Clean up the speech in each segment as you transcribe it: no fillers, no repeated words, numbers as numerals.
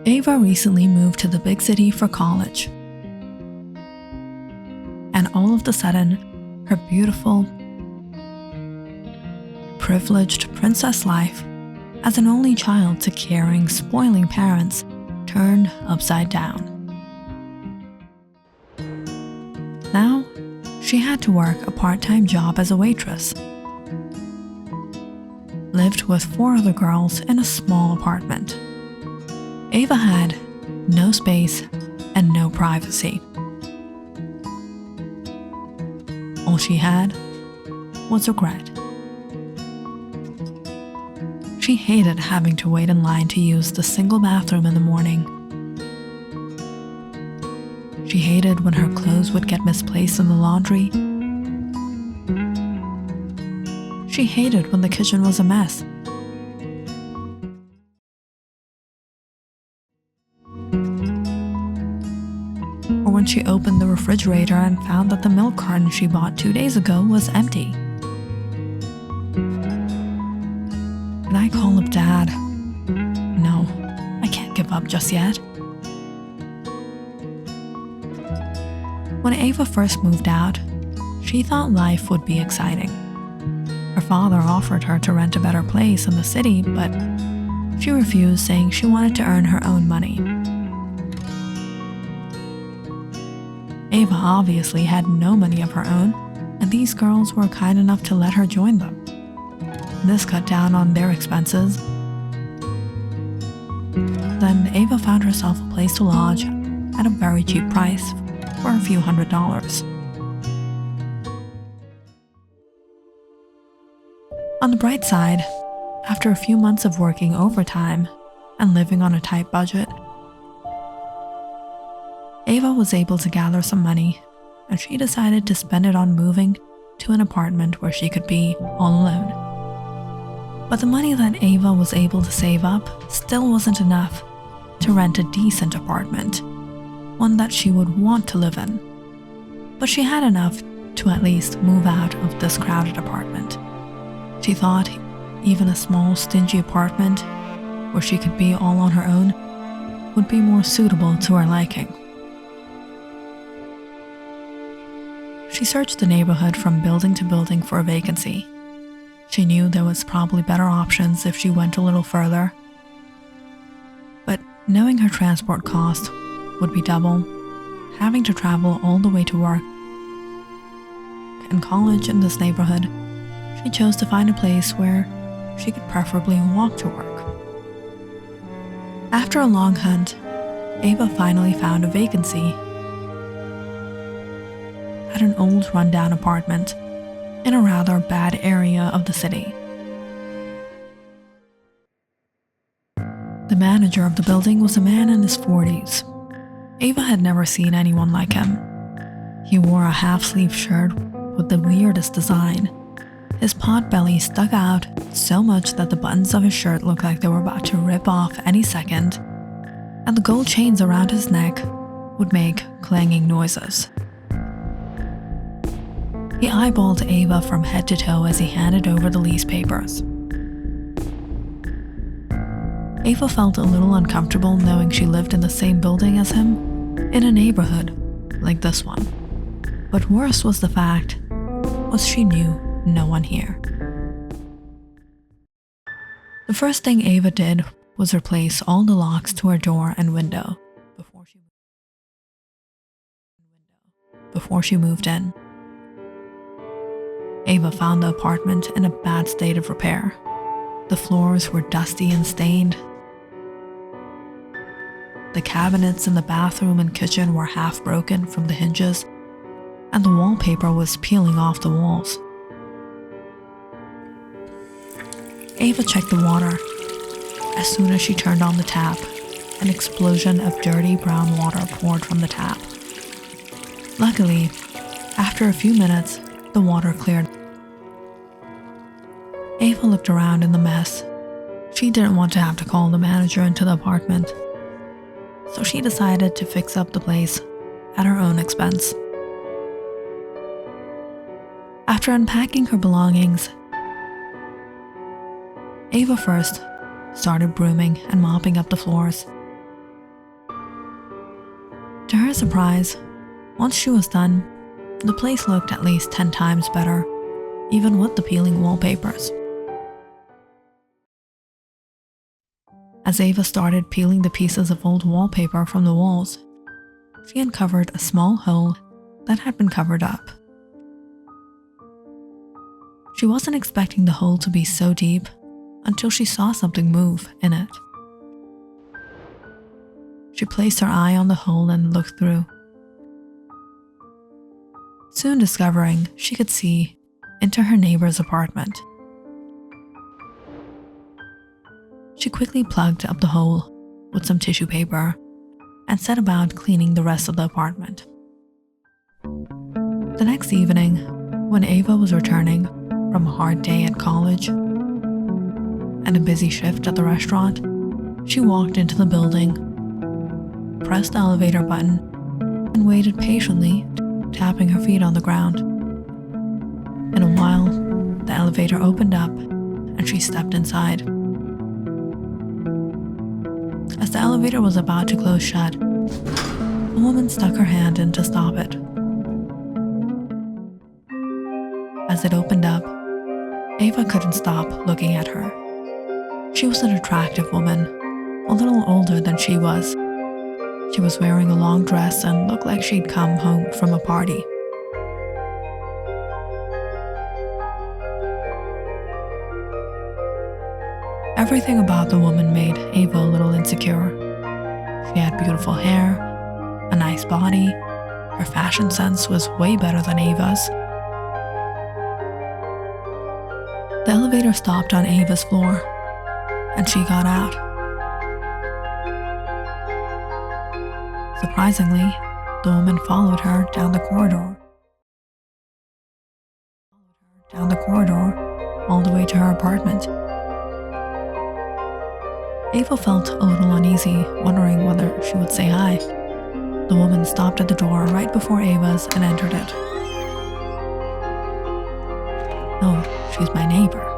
Ava recently moved to the big city for college. And all of a sudden, her beautiful, privileged princess life as an only child to caring, spoiling parents turned upside down. Now, she had to work a part-time job as a waitress, lived with 4 other girls in a small apartment. Ava had no space and no privacy. All she had was regret. She hated having to wait in line to use the single bathroom in the morning. She hated when her clothes would get misplaced in the laundry. She hated when the kitchen was a mess. Or when she opened the refrigerator and found that the milk carton she bought 2 days ago was empty. Can I call up Dad? No, I can't give up just yet. When Ava first moved out, she thought life would be exciting. Her father offered her to rent a better place in the city, but she refused, saying she wanted to earn her own money. Ava obviously had no money of her own, and these girls were kind enough to let her join them. This cut down on their expenses. Then Ava found herself a place to lodge at a very cheap price for a few $100s. On the bright side, after a few months of working overtime and living on a tight budget, Ava was able to gather some money, and she decided to spend it on moving to an apartment where she could be all alone. But the money that Ava was able to save up still wasn't enough to rent a decent apartment, one that she would want to live in. But she had enough to at least move out of this crowded apartment. She thought even a small, stingy apartment where she could be all on her own would be more suitable to her liking. She searched the neighborhood from building to building for a vacancy. She knew there was probably better options if she went a little further. But knowing her transport cost would be double, having to travel all the way to work and college in this neighborhood, she chose to find a place where she could preferably walk to work. After a long hunt, Ava finally found a vacancy at an old rundown apartment in a rather bad area of the city. The manager of the building was a man in his 40s. Ava had never seen anyone like him. He wore a half-sleeve shirt with the weirdest design. His pot belly stuck out so much that the buttons of his shirt looked like they were about to rip off any second, and the gold chains around his neck would make clanging noises. He eyeballed Ava from head to toe as he handed over the lease papers. Ava felt a little uncomfortable knowing she lived in the same building as him, in a neighborhood like this one. But worse was the fact was she knew no one here. The first thing Ava did was replace all the locks to her door and window before she moved in. Ava found the apartment in a bad state of repair. The floors were dusty and stained. The cabinets in the bathroom and kitchen were half broken from the hinges, and the wallpaper was peeling off the walls. Ava checked the water. As soon as she turned on the tap, an explosion of dirty brown water poured from the tap. Luckily, after a few minutes, the water cleared. Ava looked around in the mess. She didn't want to have to call the manager into the apartment, so she decided to fix up the place at her own expense. After unpacking her belongings, Ava first started brooming and mopping up the floors. her surprise, once she was done, the place looked at least 10 times better, even with the peeling wallpapers. As Ava started peeling the pieces of old wallpaper from the walls, she uncovered a small hole that had been covered up. She wasn't expecting the hole to be so deep until she saw something move in it. She placed her eye on the hole and looked through, soon discovering she could see into her neighbor's apartment. She quickly plugged up the hole with some tissue paper and set about cleaning the rest of the apartment. The next evening, when Ava was returning from a hard day at college and a busy shift at the restaurant, she walked into the building, pressed the elevator button, and waited patiently, tapping her feet on the ground. In a while, the elevator opened up and she stepped inside. As the elevator was about to close shut, a woman stuck her hand in to stop it. As it opened up, Ava couldn't stop looking at her. She was an attractive woman, a little older than she was. She was wearing a long dress and looked like she'd come home from a party. Everything about the woman made Ava a little insecure. She had beautiful hair, a nice body, her fashion sense was way better than Ava's. The elevator stopped on Ava's floor, and she got out. Surprisingly, the woman followed her down the corridor all the way to her apartment. Ava felt a little uneasy, wondering whether she would say hi. The woman stopped at the door right before Ava's and entered it. "Oh, she's my neighbor."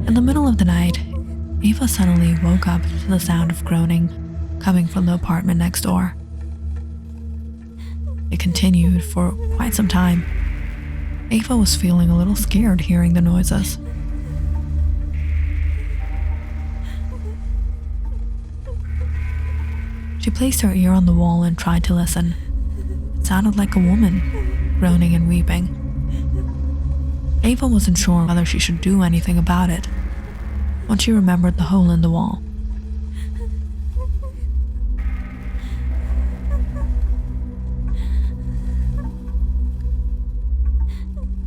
In the middle of the night, Ava suddenly woke up to the sound of groaning coming from the apartment next door. It continued for quite some time. Ava was feeling a little scared hearing the noises. She placed her ear on the wall and tried to listen. It sounded like a woman, groaning and weeping. Ava wasn't sure whether she should do anything about it when she remembered the hole in the wall.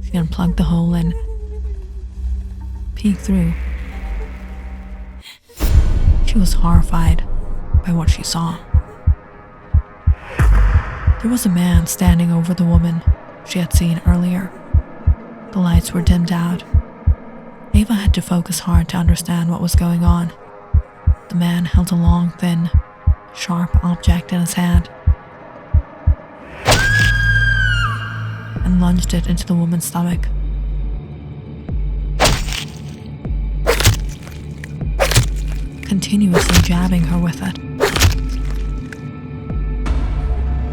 She unplugged the hole and peeked through. She was horrified by what she saw. There was a man standing over the woman she had seen earlier. The lights were dimmed out. Ava had to focus hard to understand what was going on. The man held a long, thin, sharp object in his hand and lunged it into the woman's stomach. Continuously jabbing her with it.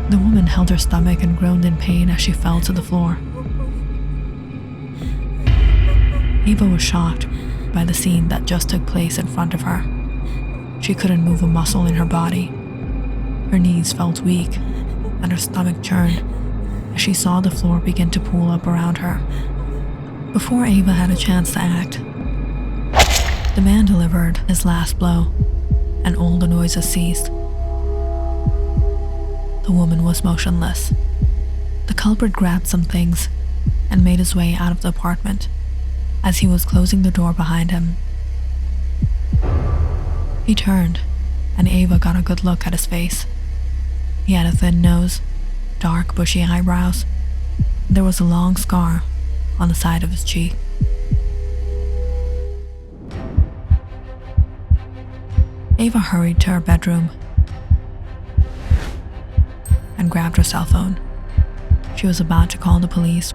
The woman held her stomach and groaned in pain as she fell to the floor. Ava was shocked by the scene that just took place in front of her. She couldn't move a muscle in her body. Her knees felt weak, and her stomach churned as she saw the floor begin to pool up around her. Before Ava had a chance to act, the man delivered his last blow, and all the noises ceased. The woman was motionless. The culprit grabbed some things and made his way out of the apartment. As he was closing the door behind him, he turned, and Ava got a good look at his face. He had a thin nose, dark bushy eyebrows, and there was a long scar on the side of his cheek. Ava hurried to her bedroom and grabbed her cell phone. She was about to call the police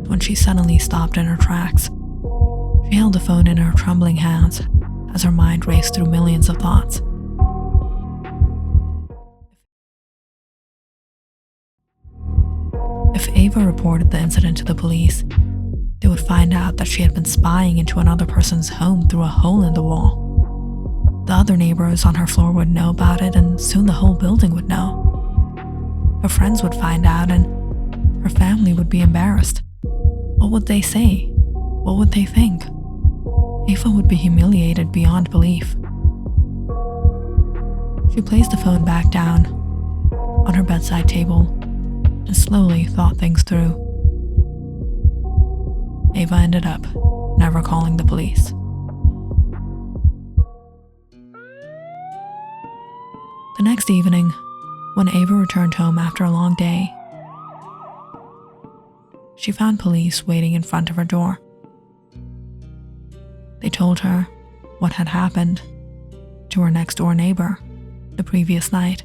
when she suddenly stopped in her tracks. She held the phone in her trembling hands as her mind raced through millions of thoughts. If Ava reported the incident to the police, they would find out that she had been spying into another person's home through a hole in the wall. The other neighbors on her floor would know about it, and soon the whole building would know. Her friends would find out, and her family would be embarrassed. What would they say? What would they think? Ava would be humiliated beyond belief. She placed the phone back down on her bedside table and slowly thought things through. Ava ended up never calling the police. The next evening, when Ava returned home after a long day, she found police waiting in front of her door. They told her what had happened to her next-door neighbor the previous night,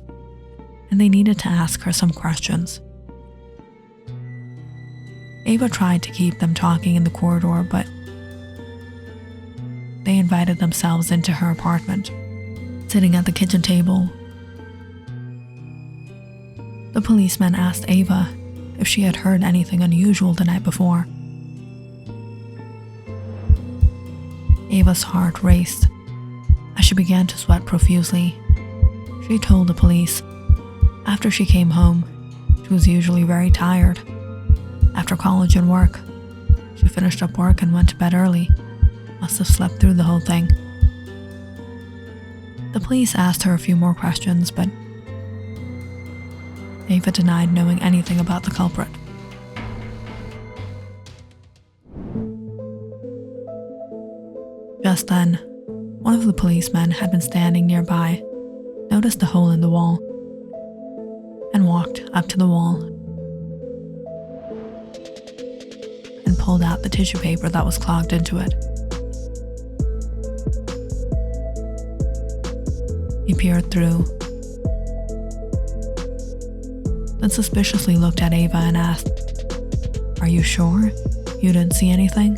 and they needed to ask her some questions. Ava tried to keep them talking in the corridor, but they invited themselves into her apartment. Sitting at the kitchen table, the policeman asked Ava if she had heard anything unusual the night before. Ava's heart raced as she began to sweat profusely. She told the police after she came home, she was usually very tired. After college and work, she finished up work and went to bed early. Must have slept through the whole thing. The police asked her a few more questions, but Ava denied knowing anything about the culprit. Just then, one of the policemen had been standing nearby, noticed the hole in the wall, and walked up to the wall and pulled out the tissue paper that was clogged into it. He peered through, then suspiciously looked at Ava and asked, "Are you sure you didn't see anything?"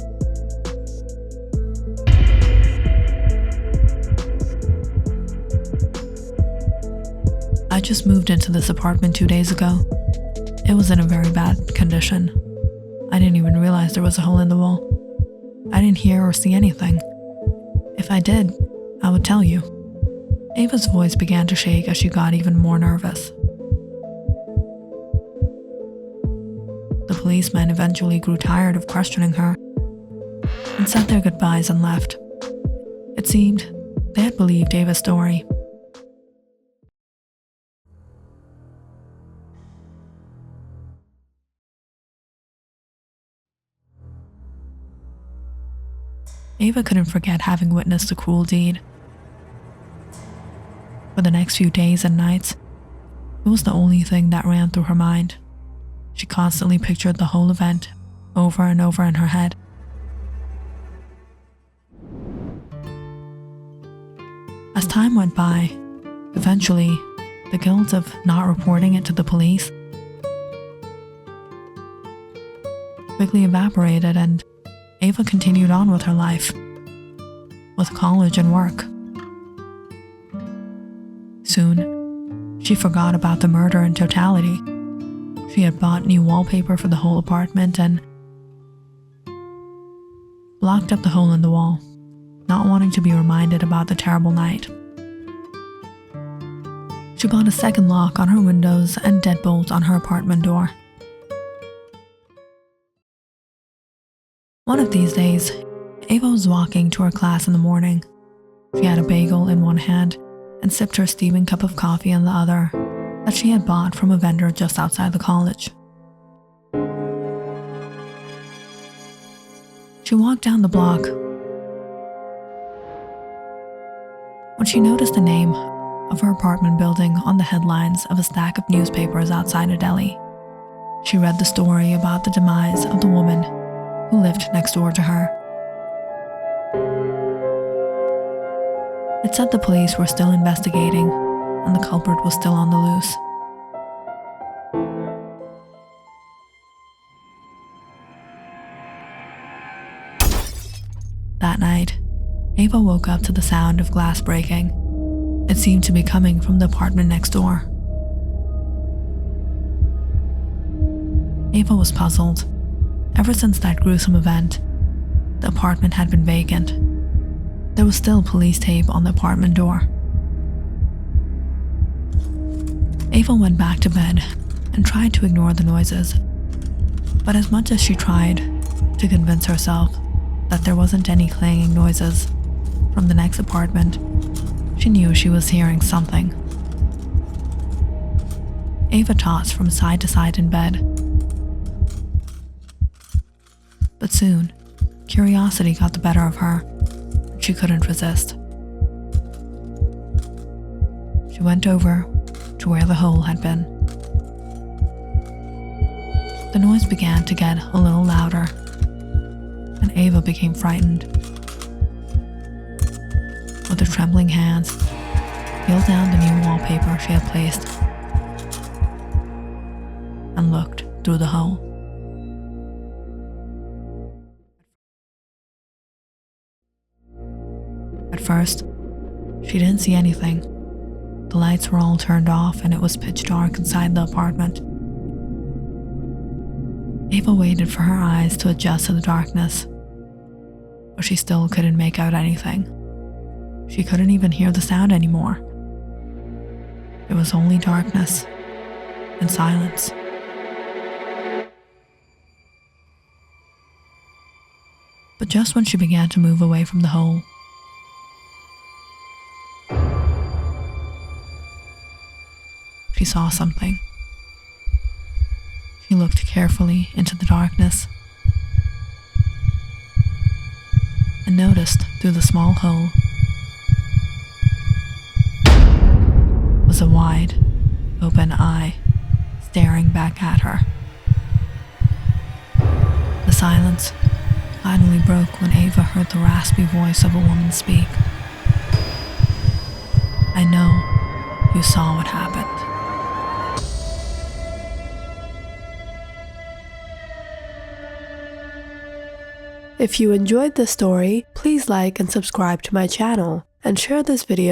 "I just moved into this apartment 2 days ago. It was in a very bad condition. I didn't even realize there was a hole in the wall. I didn't hear or see anything. If I did, I would tell you." Ava's voice began to shake as she got even more nervous. The policemen eventually grew tired of questioning her and said their goodbyes and left. It seemed they had believed Ava's story. Ava couldn't forget having witnessed the cruel deed. For the next few days and nights, it was the only thing that ran through her mind. She constantly pictured the whole event over and over in her head. As time went by, eventually, the guilt of not reporting it to the police quickly evaporated, and Ava continued on with her life, with college and work. Soon, she forgot about the murder in totality. She had bought new wallpaper for the whole apartment and blocked up the hole in the wall, not wanting to be reminded about the terrible night. She bought a second lock on her windows and deadbolt on her apartment door. One of these days, Ava was walking to her class in the morning. She had a bagel in one hand and sipped her steaming cup of coffee in the other that she had bought from a vendor just outside the college. She walked down the block when she noticed the name of her apartment building on the headlines of a stack of newspapers outside a deli. She read the story about the demise of the woman who lived next door to her. It said the police were still investigating and the culprit was still on the loose. That night, Ava woke up to the sound of glass breaking. It seemed to be coming from the apartment next door. Ava was puzzled. Ever since that gruesome event, the apartment had been vacant. There was still police tape on the apartment door. Ava went back to bed and tried to ignore the noises. But as much as she tried to convince herself that there wasn't any clanging noises from the next apartment, she knew she was hearing something. Ava tossed from side to side in bed. But soon, curiosity got the better of her. She couldn't resist. She went over to where the hole had been. The noise began to get a little louder, and Ava became frightened. With her trembling hands, peeled down the new wallpaper she had placed and looked through the hole. At first, she didn't see anything. The lights were all turned off and it was pitch dark inside the apartment. Ava waited for her eyes to adjust to the darkness, but she still couldn't make out anything. She couldn't even hear the sound anymore. It was only darkness and silence. But just when she began to move away from the hole, she saw something. She looked carefully into the darkness and noticed through the small hole was a wide, open eye staring back at her. The silence finally broke when Ava heard the raspy voice of a woman speak. "I know you saw what happened." If you enjoyed this story, please like and subscribe to my channel and share this video